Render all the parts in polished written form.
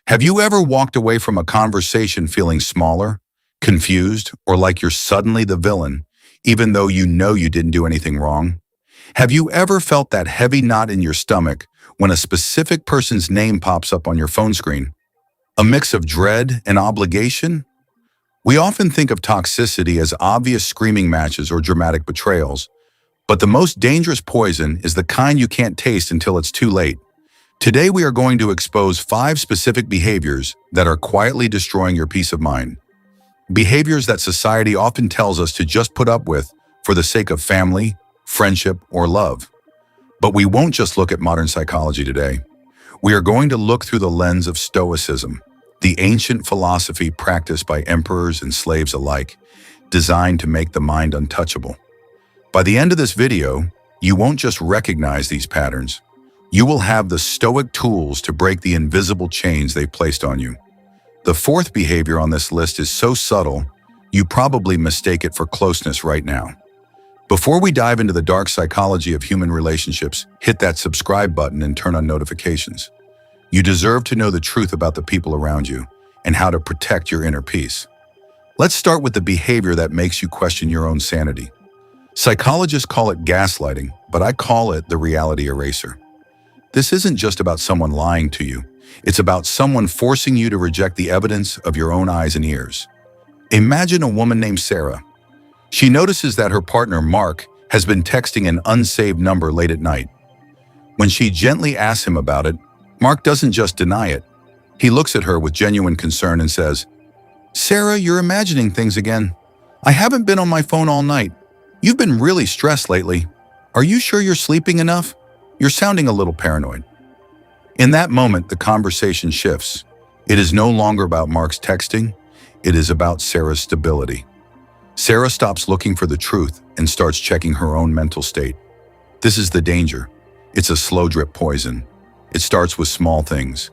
Have you ever walked away from a conversation feeling smaller, confused, or like you're suddenly the villain, even though you know you didn't do anything wrong? Have you ever felt that heavy knot in your stomach when a specific person's name pops up on your phone screen? A mix of dread and obligation? We often think of toxicity as obvious screaming matches or dramatic betrayals, but the most dangerous poison is the kind you can't taste until it's too late. Today we are going to expose 5 specific behaviors that are quietly destroying your peace of mind. Behaviors that society often tells us to just put up with for the sake of family, friendship, or love. But we won't just look at modern psychology today. We are going to look through the lens of Stoicism, the ancient philosophy practiced by emperors and slaves alike, designed to make the mind untouchable. By the end of this video, you won't just recognize these patterns. You will have the Stoic tools to break the invisible chains they've placed on you. The 4th behavior on this list is so subtle, you probably mistake it for closeness right now. Before we dive into the dark psychology of human relationships, hit that subscribe button and turn on notifications. You deserve to know the truth about the people around you and how to protect your inner peace. Let's start with the behavior that makes you question your own sanity. Psychologists call it gaslighting, but I call it the reality eraser. This isn't just about someone lying to you. It's about someone forcing you to reject the evidence of your own eyes and ears. Imagine a woman named Sarah. She notices that her partner, Mark, has been texting an unsaved number late at night. When she gently asks him about it, Mark doesn't just deny it. He looks at her with genuine concern and says, "Sarah, you're imagining things again. I haven't been on my phone all night. You've been really stressed lately. Are you sure you're sleeping enough? You're sounding a little paranoid." In that moment, the conversation shifts. It is no longer about Mark's texting. It is about Sarah's stability. Sarah stops looking for the truth and starts checking her own mental state. This is the danger. It's a slow drip poison. It starts with small things.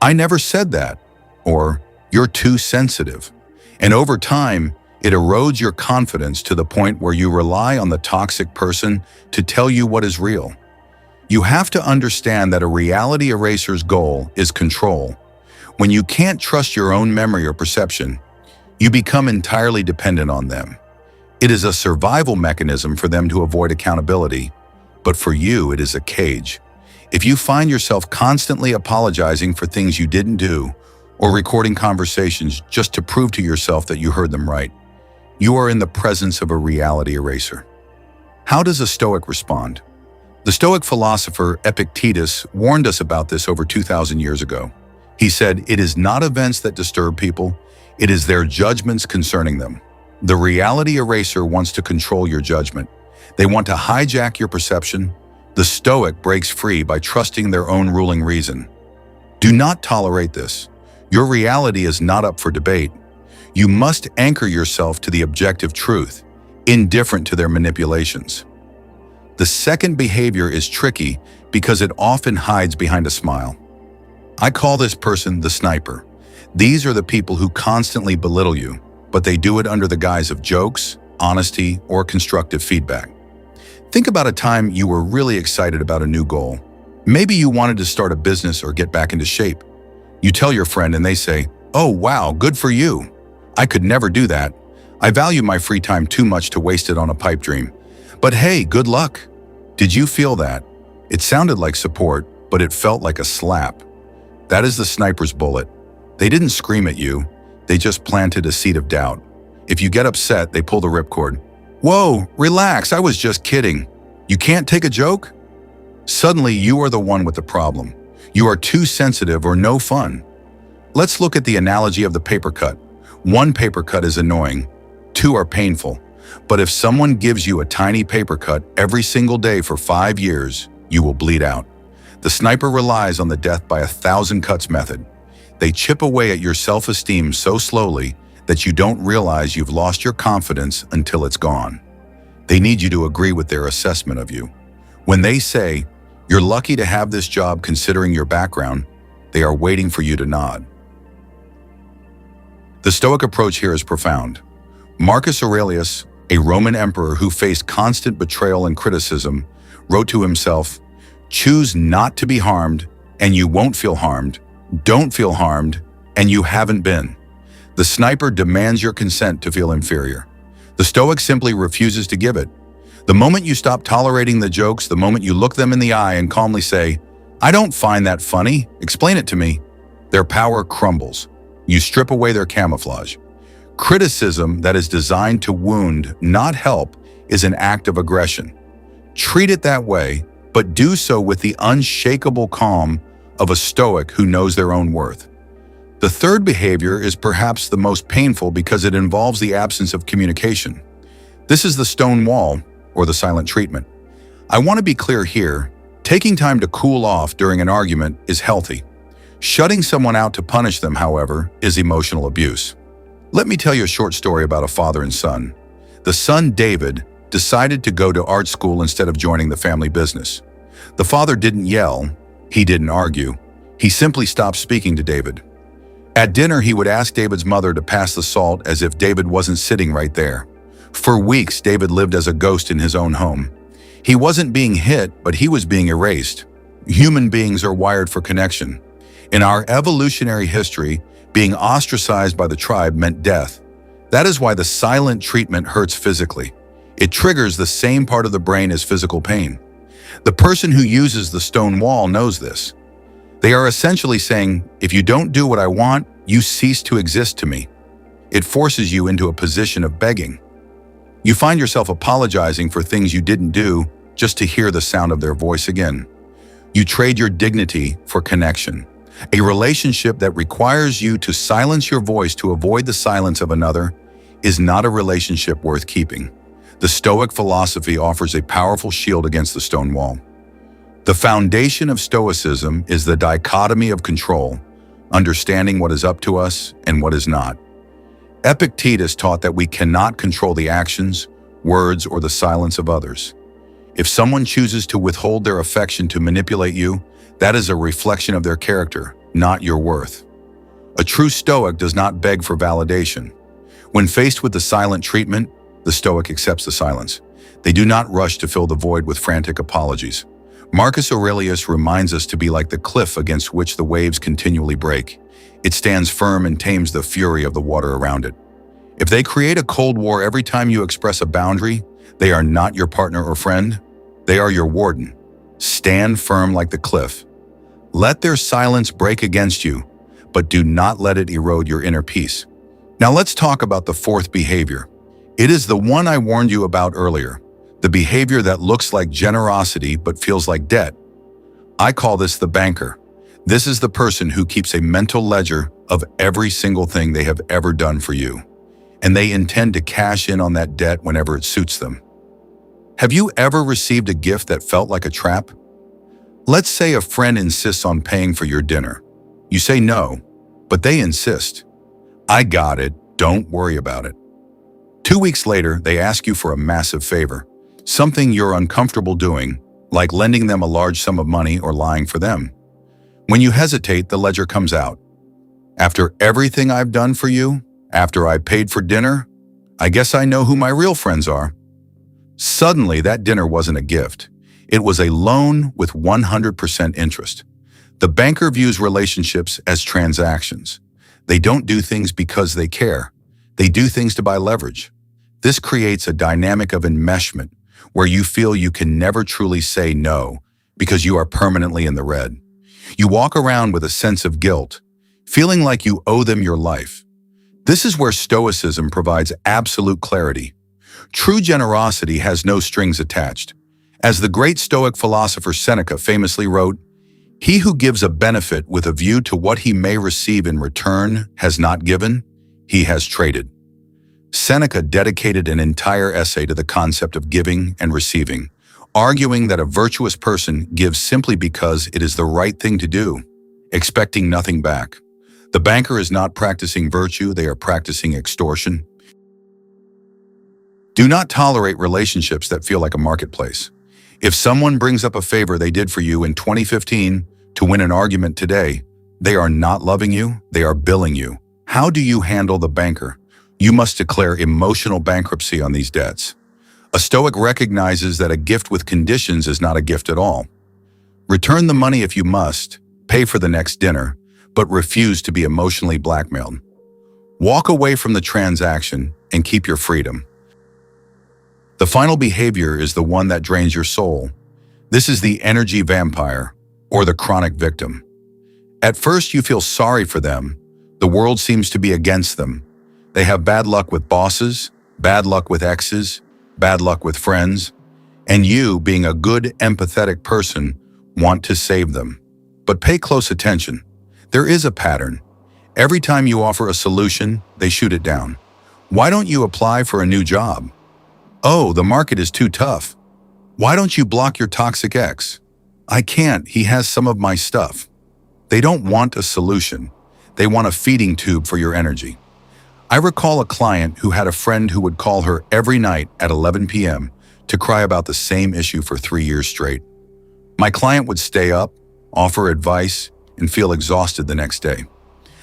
"I never said that," or "You're too sensitive." And over time, it erodes your confidence to the point where you rely on the toxic person to tell you what is real. You have to understand that a reality eraser's goal is control. When you can't trust your own memory or perception, you become entirely dependent on them. It is a survival mechanism for them to avoid accountability, but for you, it is a cage. If you find yourself constantly apologizing for things you didn't do, or recording conversations just to prove to yourself that you heard them right, you are in the presence of a reality eraser. How does a Stoic respond? The Stoic philosopher Epictetus warned us about this over 2,000 years ago. He said, "It is not events that disturb people, it is their judgments concerning them." The reality eraser wants to control your judgment. They want to hijack your perception. The Stoic breaks free by trusting their own ruling reason. Do not tolerate this. Your reality is not up for debate. You must anchor yourself to the objective truth, indifferent to their manipulations. The second behavior is tricky because it often hides behind a smile. I call this person the sniper. These are the people who constantly belittle you, but they do it under the guise of jokes, honesty, or constructive feedback. Think about a time you were really excited about a new goal. Maybe you wanted to start a business or get back into shape. You tell your friend and they say, "Oh wow, good for you. I could never do that. I value my free time too much to waste it on a pipe dream. But hey, good luck." Did you feel that? It sounded like support, but it felt like a slap. That is the sniper's bullet. They didn't scream at you. They just planted a seed of doubt. If you get upset, they pull the ripcord. "Whoa, relax, I was just kidding. You can't take a joke?" Suddenly, you are the one with the problem. You are too sensitive or no fun. Let's look at the analogy of the paper cut. 1 paper cut is annoying. 2 are painful. But if someone gives you a tiny paper cut every single day for 5 years, you will bleed out. The sniper relies on the death by 1,000 cuts method. They chip away at your self-esteem so slowly that you don't realize you've lost your confidence until it's gone. They need you to agree with their assessment of you. When they say, "You're lucky to have this job considering your background," they are waiting for you to nod. The Stoic approach here is profound. Marcus Aurelius, a Roman emperor who faced constant betrayal and criticism, wrote to himself, "Choose not to be harmed, and you won't feel harmed. don't feel harmed, and you haven't been. The sniper demands your consent to feel inferior. The Stoic simply refuses to give it. The moment you stop tolerating the jokes, the moment you look them in the eye and calmly say, "I don't find that funny, explain it to me," their power crumbles. You strip away their camouflage. Criticism that is designed to wound, not help, is an act of aggression. Treat it that way, but do so with the unshakable calm of a Stoic who knows their own worth. The third behavior is perhaps the most painful because it involves the absence of communication. This is the stone wall, or the silent treatment. I want to be clear here, taking time to cool off during an argument is healthy. Shutting someone out to punish them, however, is emotional abuse. Let me tell you a short story about a father and son. The son, David, decided to go to art school instead of joining the family business. The father didn't yell, he didn't argue, he simply stopped speaking to David. At dinner, he would ask David's mother to pass the salt as if David wasn't sitting right there. For weeks, David lived as a ghost in his own home. He wasn't being hit, but he was being erased. Human beings are wired for connection. In our evolutionary history, being ostracized by the tribe meant death. That is why the silent treatment hurts physically. It triggers the same part of the brain as physical pain. The person who uses the stone wall knows this. They are essentially saying, if you don't do what I want, you cease to exist to me. It forces you into a position of begging. You find yourself apologizing for things you didn't do just to hear the sound of their voice again. You trade your dignity for connection. A relationship that requires you to silence your voice to avoid the silence of another is not a relationship worth keeping. The Stoic philosophy offers a powerful shield against the stone wall. The foundation of Stoicism is the dichotomy of control, understanding what is up to us and what is not. Epictetus taught that we cannot control the actions, words, or the silence of others. If someone chooses to withhold their affection to manipulate you, that is a reflection of their character, not your worth. A true Stoic does not beg for validation. When faced with the silent treatment, the Stoic accepts the silence. They do not rush to fill the void with frantic apologies. Marcus Aurelius reminds us to be like the cliff against which the waves continually break. It stands firm and tames the fury of the water around it. If they create a cold war every time you express a boundary, they are not your partner or friend. They are your warden. Stand firm like the cliff. Let their silence break against you, but do not let it erode your inner peace. Now let's talk about the fourth behavior. It is the one I warned you about earlier, the behavior that looks like generosity but feels like debt. I call this the banker. This is the person who keeps a mental ledger of every single thing they have ever done for you, and they intend to cash in on that debt whenever it suits them. Have you ever received a gift that felt like a trap? Let's say a friend insists on paying for your dinner. You say no, but they insist. I got it, don't worry about it. 2 weeks later, they ask you for a massive favor, something you're uncomfortable doing, like lending them a large sum of money or lying for them. When you hesitate, the ledger comes out. After everything I've done for you, after I paid for dinner, I guess I know who my real friends are. Suddenly, that dinner wasn't a gift. It was a loan with 100% interest. The banker views relationships as transactions. They don't do things because they care. They do things to buy leverage. This creates a dynamic of enmeshment where you feel you can never truly say no because you are permanently in the red. You walk around with a sense of guilt, feeling like you owe them your life. This is where Stoicism provides absolute clarity. True generosity has no strings attached. As the great Stoic philosopher Seneca famously wrote, "He who gives a benefit with a view to what he may receive in return has not given, he has traded." Seneca dedicated an entire essay to the concept of giving and receiving, arguing that a virtuous person gives simply because it is the right thing to do, expecting nothing back. The banker is not practicing virtue, they are practicing extortion. Do not tolerate relationships that feel like a marketplace. If someone brings up a favor they did for you in 2015 to win an argument today, they are not loving you, they are billing you. How do you handle the banker? You must declare emotional bankruptcy on these debts. A Stoic recognizes that a gift with conditions is not a gift at all. Return the money if you must, pay for the next dinner, but refuse to be emotionally blackmailed. Walk away from the transaction and keep your freedom. The final behavior is the one that drains your soul. This is the energy vampire, or the chronic victim. At first, you feel sorry for them. The world seems to be against them. They have bad luck with bosses, bad luck with exes, bad luck with friends, and you, being a good, empathetic person, want to save them. But pay close attention. There is a pattern. Every time you offer a solution, they shoot it down. Why don't you apply for a new job? Oh, the market is too tough. Why don't you block your toxic ex? I can't, he has some of my stuff. They don't want a solution. They want a feeding tube for your energy. I recall a client who had a friend who would call her every night at 11 p.m. to cry about the same issue for 3 years straight. My client would stay up, offer advice, and feel exhausted the next day.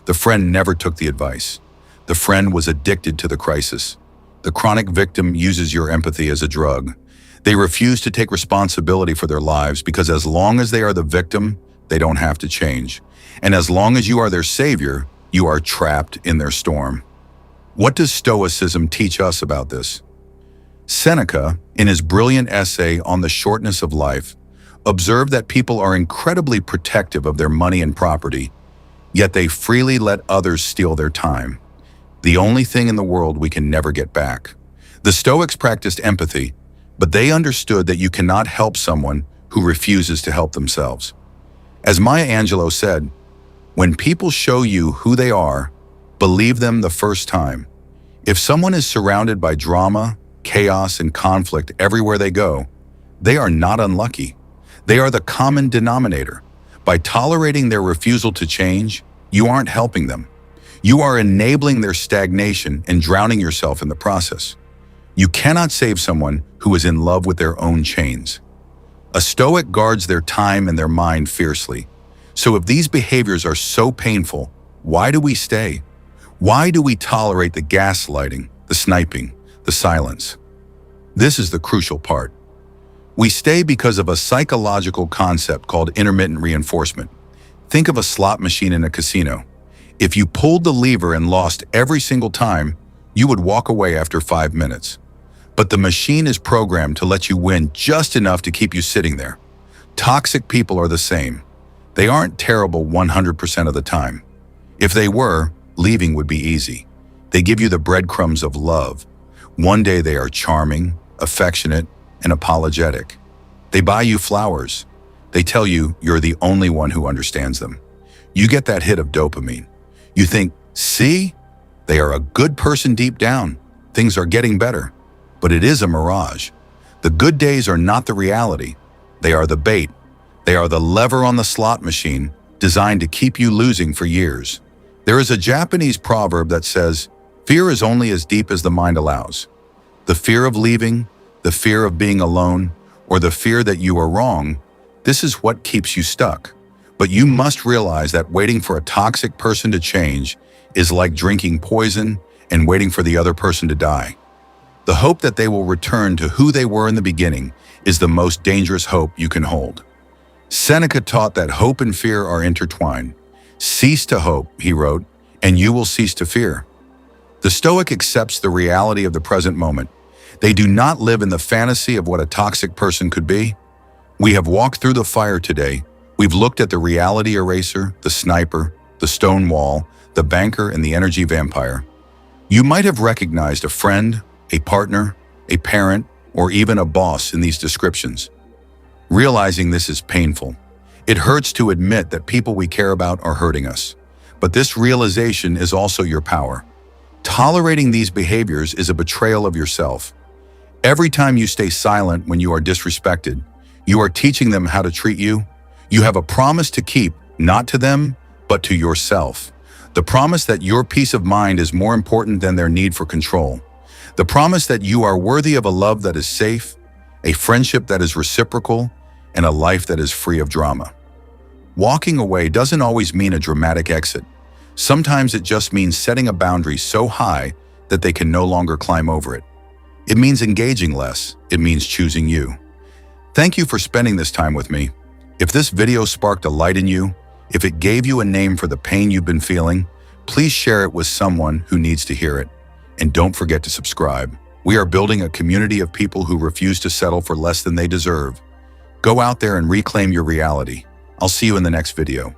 The friend never took the advice. The friend was addicted to the crisis. The chronic victim uses your empathy as a drug. They refuse to take responsibility for their lives because as long as they are the victim, they don't have to change. And as long as you are their savior, you are trapped in their storm. What does Stoicism teach us about this? Seneca, in his brilliant essay on the shortness of life, observed that people are incredibly protective of their money and property, yet they freely let others steal their time. The only thing in the world we can never get back. The Stoics practiced empathy, but they understood that you cannot help someone who refuses to help themselves. As Maya Angelou said, when people show you who they are, believe them the first time. If someone is surrounded by drama, chaos, and conflict everywhere they go, they are not unlucky. They are the common denominator. By tolerating their refusal to change, you aren't helping them. You are enabling their stagnation and drowning yourself in the process. You cannot save someone who is in love with their own chains. A Stoic guards their time and their mind fiercely. So if these behaviors are so painful, why do we stay? Why do we tolerate the gaslighting, the sniping, the silence? This is the crucial part. We stay because of a psychological concept called intermittent reinforcement. Think of a slot machine in a casino. If you pulled the lever and lost every single time, you would walk away after 5 minutes. But the machine is programmed to let you win just enough to keep you sitting there. Toxic people are the same. They aren't terrible 100% of the time. If they were, leaving would be easy. They give you the breadcrumbs of love. One day they are charming, affectionate, and apologetic. They buy you flowers. They tell you you're the only one who understands them. You get that hit of dopamine. You think, see, they are a good person deep down. Things are getting better. But it is a mirage. The good days are not the reality. They are the bait. They are the lever on the slot machine designed to keep you losing for years. There is a Japanese proverb that says, fear is only as deep as the mind allows. The fear of leaving, the fear of being alone, or the fear that you are wrong, this is what keeps you stuck. But you must realize that waiting for a toxic person to change is like drinking poison and waiting for the other person to die. The hope that they will return to who they were in the beginning is the most dangerous hope you can hold. Seneca taught that hope and fear are intertwined. Cease to hope, he wrote, and you will cease to fear. The Stoic accepts the reality of the present moment. They do not live in the fantasy of what a toxic person could be. We have walked through the fire today. We've looked at the reality eraser, the sniper, the stone wall, the banker, and the energy vampire. You might have recognized a friend, a partner, a parent, or even a boss in these descriptions. Realizing this is painful. It hurts to admit that people we care about are hurting us. But this realization is also your power. Tolerating these behaviors is a betrayal of yourself. Every time you stay silent when you are disrespected, you are teaching them how to treat you. You have a promise to keep, not to them, but to yourself. The promise that your peace of mind is more important than their need for control. The promise that you are worthy of a love that is safe, a friendship that is reciprocal, and a life that is free of drama. Walking away doesn't always mean a dramatic exit. Sometimes it just means setting a boundary so high that they can no longer climb over it. It means engaging less. It means choosing you. Thank you for spending this time with me. If this video sparked a light in you, If it gave you a name for the pain you've been feeling, please share it with someone who needs to hear it. And don't forget to subscribe. We are building a community of people who refuse to settle for less than they deserve. Go out there and reclaim your reality. I'll see you in the next video.